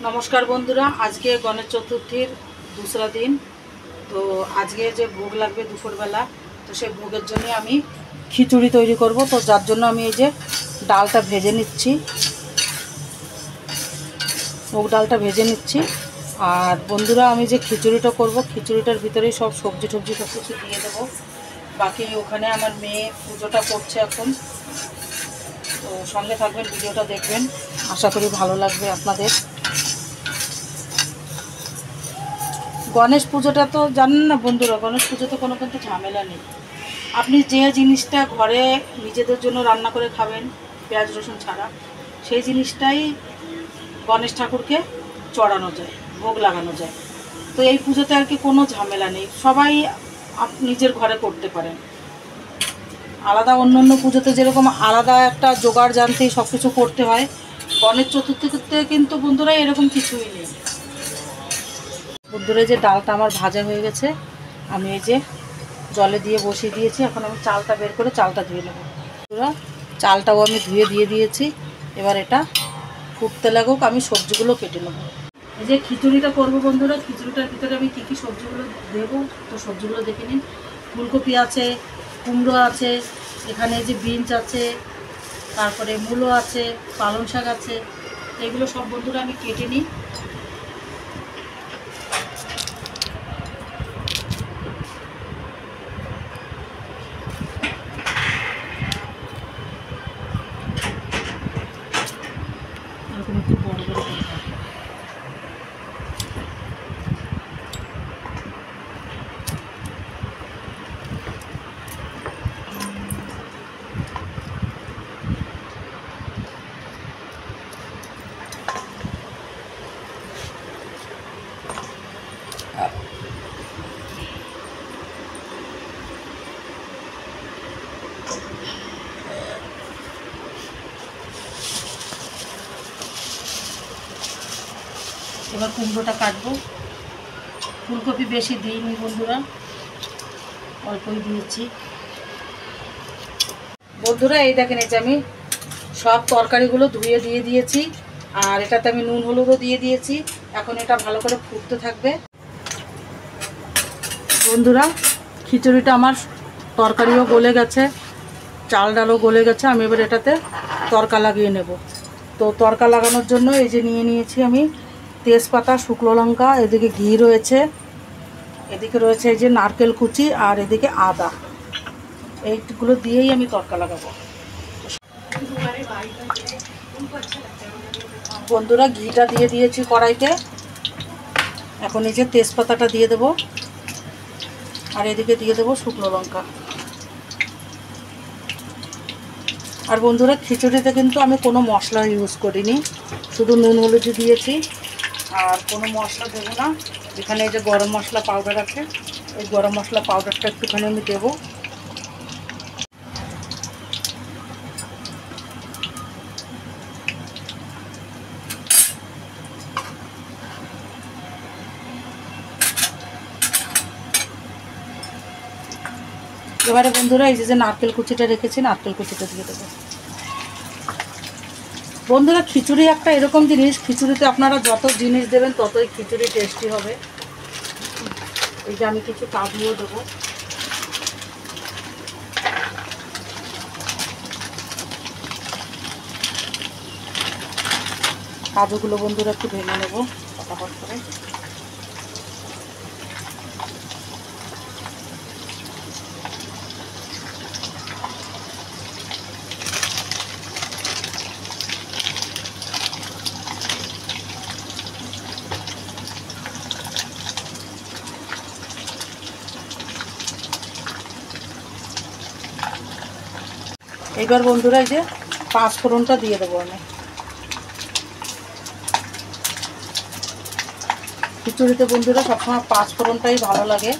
नमस्कार बंधुरा आज के गणेश चतुर्थीर दूसरा दिन। तो आज के जो भोग लागबे दुपुर बेला तो से भोगेर जन्य आमी खिचुड़ी तैरी करब। तो जार जन्य आमी एई जे डालटा भेजे निচ্ছি, मुग डालटा भेजे निচ্ছি। और बंधुरा आमी जे खिचुड़ीटा करब खिचुड़ीटार भितरेई सब सब्जी टब्जी सब किछु दिए देब। बाकी ओखाने आमार मेये पुजोटा करছে এখন। तो संगे थाकबेन, भिडियोटा देखबेन, आशा करी भालो लागबे आपनादेर। गणेश पुजोटा तो जानेन ना बंधुरा, गणेश पुजो तो कोनो किन्तु झमेला नेই। আপনি যে জিনিসটা ঘরে নিজেদের জন্য রান্না করে খাবেন পেঁয়াজ রসুন ছাড়া, সেই জিনিসটাই গণেশ ঠাকুরকে চড়ানো যায়, ভোগ লাগানো যায়। তো এই পুজোতে আর কি কোনো ঝামেলা নেই, সবাই নিজের ঘরে করতে পারেন। আলাদা অন্য পুজোতে যেরকম আলাদা একটা জোগাড় জানতেই সব কিছু করতে হয়, গণেশ চতুর্থীতে কিন্তু বন্ধুরা এরকম কিছুই নেই। বন্ধুরা যে ডালটা আমার ভাজা হয়ে গেছে, আমি এই যে জলে দিয়ে বসিয়ে দিয়েছি। এখন আমি চালটা বের করে চালটা ধুয়ে নেব। বন্ধুরা চালটাও আমি ধুয়ে দিয়ে দিয়েছি। এবার এটা ফুটতে লাগুক, আমি সবজিগুলো কেটে নেব। এই যে খিচুড়িটা করব বন্ধুরা, খিচুড়িটার ভিতরে আমি কী কী সবজিগুলো দেবো তো সবজিগুলো দেখে নিন। ফুলকপি আছে, কুমড়ো আছে, এখানে এই যে বিনস আছে, তারপরে মূলো আছে, পালং শাক আছে। এগুলো সব বন্ধুরা আমি কেটে নিই। এরকম একটু বড় বড় করে এবার কুমড়োটা কাটবো। ফুলকপি বেশি দিইনি বন্ধুরা, অল্পই দিয়েছি। বন্ধুরা এই দেখেন, এই যে আমি সব তরকারিগুলো ধুয়ে দিয়ে দিয়েছি, আর এটাতে আমি নুন হলুদও দিয়ে দিয়েছি। এখন এটা ভালো করে ফুটতে থাকবে। বন্ধুরা খিচুড়িটা আমার তরকারিও গলে গেছে, চাল ডালও গলে গেছে। আমি এবার এটাতে তরকা লাগিয়ে নেব। তো তরকা লাগানোর জন্য এই যে নিয়ে নিয়েছি আমি তেজপাতা, শুকনো লঙ্কা, এদিকে ঘি রয়েছে, এদিকে রয়েছে এই যে নারকেল কুচি, আর এদিকে আদা। এইগুলো দিয়েই আমি তরকা লাগাবো। বন্ধুরা ঘিটা দিয়ে দিয়েছি কড়াইতে। এখন এই যে তেজপাতাটা দিয়ে দেব, আর এদিকে দিয়ে দেবো শুকনো লঙ্কা। আর বন্ধুরা খিচুড়িতে কিন্তু আমি কোনো মশলা ইউজ করিনি, শুধু নুন হলুদ দিয়েছি, আর কোনো মশলা দেবো না। এখানে এই যে গরম মশলা পাউডার আছে, এই গরম মশলা পাউডারটা একটুখানি আমি দেবো। এবারে বন্ধুরা এই যে নারকেল কুচিটা রেখেছি, নারকেল কুচিটা দিয়ে দেবো। বন্ধুরা খিচুড়ি একটা এরকম জিনিস, খিচুড়িতে আপনারা যত জিনিস দেবেন ততই খিচুড়ি টেস্টি হবে। এই যে আমি কিছু কাজুও দেবো। কাজুগুলো বন্ধুরা একটু ভেঙে নেবো ফটাফট করে। এইবার বন্ধুরা এই যে পাঁচ ফোড়নটা দিয়ে দেবো আমি। খিচুড়িতে বন্ধুরা সবসময় পাঁচ ফোড়নটাই ভালো লাগে।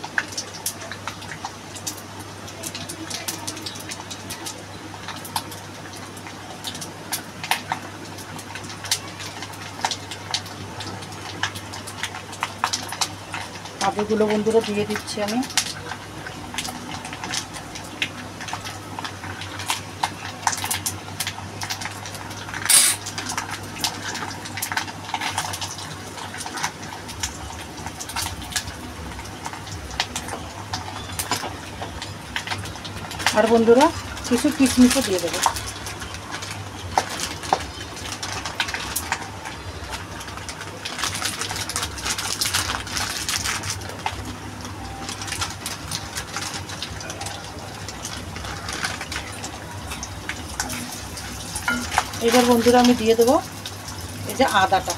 কাজুগুলো বন্ধুরা দিয়ে দিচ্ছি আমি। আর বন্ধুরা কিছু কিশমিশও দিয়ে দেবো। এবার বন্ধুরা আমি দিয়ে দেবো এই যে আদাটা।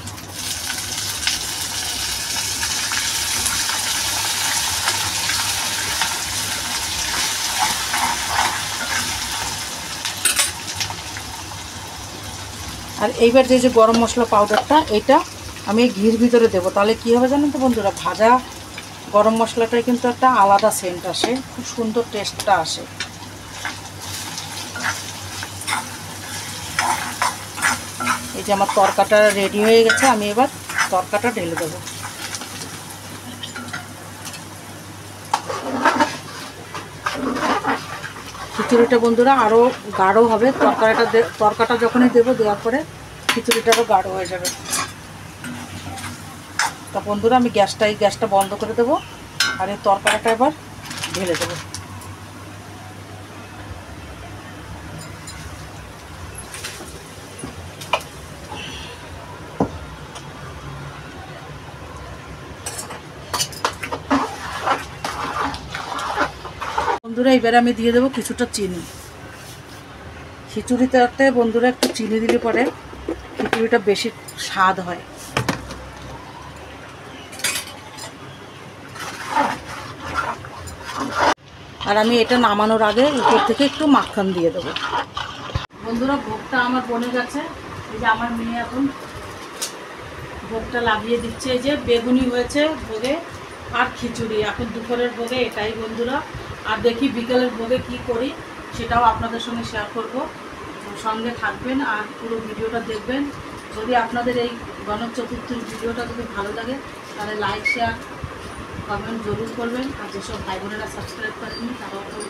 আর এইবার যে গরম মশলা পাউডারটা, এটা আমি ঘির ভিতরে দেবো। তাহলে কী হবে জানেন তো বন্ধুরা, ভাজা গরম মশলাটায় কিন্তু একটা আলাদা সেন্ট আসে, খুব সুন্দর টেস্টটা আসে। এই যে আমার তরকাটা রেডি হয়ে গেছে, আমি এবার তরকাটা ঢেলে দেবো। খিচুড়িটা বন্ধুরা আরও গাঢ় হবে। তরকাটা যখনই দেবো, দেওয়ার পরে খিচুড়িটা আরও গাঢ় হয়ে যাবে। তা বন্ধুরা আমি গ্যাসটা বন্ধ করে দেবো, আর এই তরকাটা এবার ঢেলে দেবো। বন্ধুরা এবারে আমি দিয়ে দেবো কিছুটা চিনি। খিচুড়িটাতে বন্ধুরা একটু চিনি দিলে পরে খিচুড়িটা বেশি স্বাদ হয়। আর আমি এটা নামানোর আগে উপর থেকে একটু মাখন দিয়ে দেবো। বন্ধুরা ভোগটা আমার বনে গেছে। এই যে আমার মেয়ে এখন ভোগটা লাগিয়ে দিচ্ছে। এই যে বেগুনি হয়েছে ভোগে আর খিচুড়ি, এখন দুপুরের ভোগে এটাই বন্ধুরা। আর দেখি বিকেলের ভোগে কি করি সেটাও আপনাদের সঙ্গে শেয়ার করব। সঙ্গে থাকবেন আর পুরো ভিডিওটা দেখবেন। যদি আপনাদের এই গণেশ চতুর্থীর ভিডিওটা যদি ভালো লাগে তাহলে লাইক শেয়ার কমেন্ট জরুর করবেন। আর যেসব ভাই বোনেরা সাবস্ক্রাইব করেননি তারাও করে